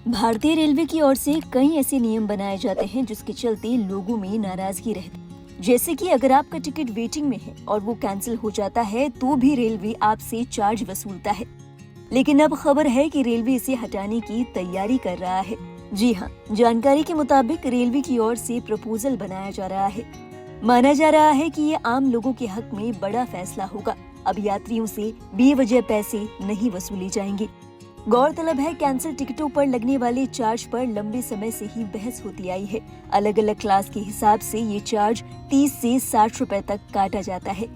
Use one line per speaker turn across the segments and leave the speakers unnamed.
भारतीय रेलवे की ओर से कई ऐसे नियम बनाए जाते हैं जिसके चलते लोगों में नाराजगी रहती है। जैसे कि अगर आपका टिकट वेटिंग में है और वो कैंसिल हो जाता है तो भी रेलवे आपसे चार्ज वसूलता है। लेकिन अब खबर है कि रेलवे इसे हटाने की तैयारी कर रहा है। जी हाँ, जानकारी के मुताबिक रेलवे की ओर से प्रपोजल बनाया जा रहा है। माना जा रहा है कि ये आम लोगों के हक में बड़ा फैसला होगा। अब यात्रियों से बेवजह पैसे नहीं वसूले जाएंगे। गौरतलब है, कैंसिल टिकटों पर लगने वाले चार्ज पर लंबे समय से ही बहस होती आई है। अलग अलग क्लास के हिसाब से ये चार्ज 30 से 60 रुपए तक काटा जाता है।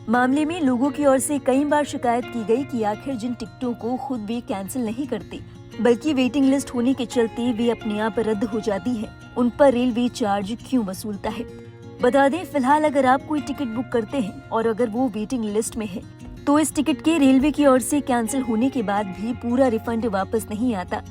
मामले में लोगों की ओर से कई बार शिकायत की गई कि आखिर जिन टिकटों को खुद भी कैंसिल नहीं करते बल्कि वेटिंग लिस्ट होने के चलते वे अपने आप रद्द हो जाती है, उन पर रेलवे चार्ज क्यों वसूलता है। बता दें, फिलहाल अगर आप कोई टिकट बुक करते हैं और अगर वो वेटिंग लिस्ट में है तो इस टिकट के रेलवे की ओर से कैंसिल होने के बाद भी पूरा रिफंड वापस नहीं आता,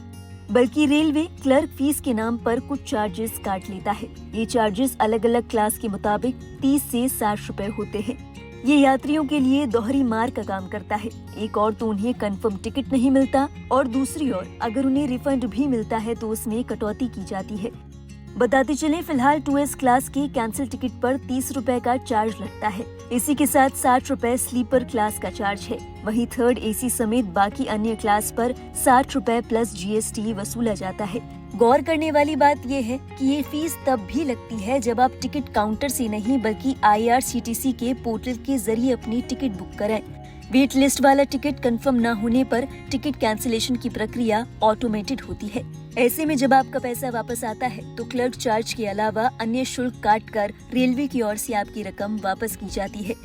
बल्कि रेलवे क्लर्क फीस के नाम पर कुछ चार्जेस काट लेता है। ये चार्जेस अलग अलग क्लास के मुताबिक 30 से 60 रुपए होते हैं। ये यात्रियों के लिए दोहरी मार का काम करता है। एक और तो उन्हें कंफर्म टिकट नहीं मिलता और दूसरी ओर अगर उन्हें रिफंड भी मिलता है तो उसमें कटौती की जाती है। बताते चलें, फिलहाल 2S क्लास के कैंसिल टिकट पर 30 रुपए का चार्ज लगता है। इसी के साथ 60 रुपए स्लीपर क्लास का चार्ज है। वहीं थर्ड AC समेत बाकी अन्य क्लास पर 60 रुपए प्लस GST वसूला जाता है। गौर करने वाली बात यह है कि ये फीस तब भी लगती है जब आप टिकट काउंटर से नहीं बल्कि IRCTC के पोर्टल के जरिए अपनी टिकट बुक कराएं। वेट लिस्ट वाला टिकट कंफर्म न होने पर टिकट कैंसिलेशन की प्रक्रिया ऑटोमेटेड होती है। ऐसे में जब आपका पैसा वापस आता है तो क्लर्क चार्ज के अलावा अन्य शुल्क काट कर रेलवे की ओर से आपकी रकम वापस की जाती है।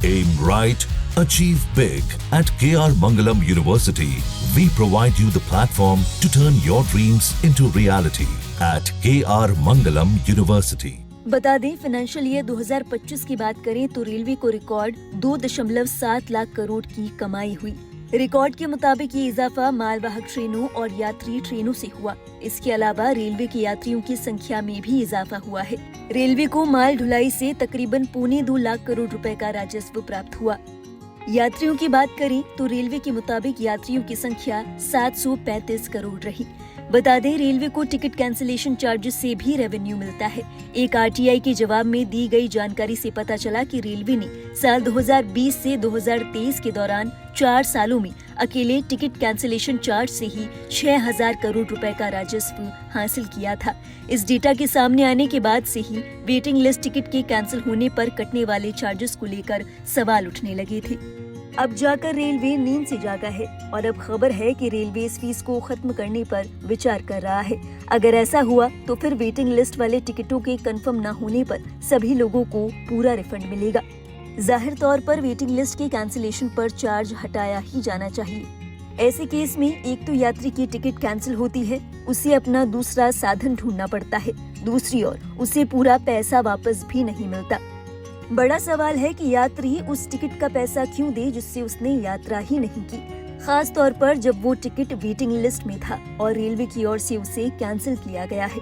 Aim right, achieve big. At KR Mangalam University, we provide you the platform to turn your dreams into reality. At KR Mangalam University.
बता दें, फाइनेंशियल ईयर 2025 की बात करें तो रेलवे को रिकॉर्ड 2.7 लाख करोड़ की कमाई हुई। रिकॉर्ड के मुताबिक ये इजाफा मालवाहक ट्रेनों और यात्री ट्रेनों से हुआ। इसके अलावा रेलवे के यात्रियों की संख्या में भी इजाफा हुआ है। रेलवे को माल ढुलाई से तकरीबन 2.25 लाख करोड़ रुपए का राजस्व प्राप्त हुआ। यात्रियों की बात करें तो रेलवे के मुताबिक यात्रियों की संख्या 735 करोड़ रही। बता दें, रेलवे को टिकट कैंसिलेशन चार्जेस से भी रेवेन्यू मिलता है। एक RTI के जवाब में दी गई जानकारी से पता चला कि रेलवे ने साल 2020 से 2023 के दौरान 4 सालों में अकेले टिकट कैंसिलेशन चार्ज से ही 6,000 करोड़ रुपए का राजस्व हासिल किया था। इस डेटा के सामने आने के बाद से ही वेटिंग लिस्ट टिकट के कैंसिल होने पर कटने वाले चार्जेस को लेकर सवाल उठने लगे थे। अब जाकर रेलवे नींद से जागा है और अब खबर है कि रेलवे इस फीस को खत्म करने पर विचार कर रहा है। अगर ऐसा हुआ तो फिर वेटिंग लिस्ट वाले टिकटों के कंफर्म न होने पर सभी लोगों को पूरा रिफंड मिलेगा। जाहिर तौर पर वेटिंग लिस्ट के कैंसिलेशन पर चार्ज हटाया ही जाना चाहिए। ऐसे केस में एक तो यात्री की टिकट कैंसिल होती है, उसे अपना दूसरा साधन ढूंढना पड़ता है, दूसरी ओर उसे पूरा पैसा वापस भी नहीं मिलता। बड़ा सवाल है कि यात्री उस टिकट का पैसा क्यों दे जिससे उसने यात्रा ही नहीं की, खास तौर पर जब वो टिकट वेटिंग लिस्ट में था और रेलवे की ओर से उसे कैंसिल किया गया है।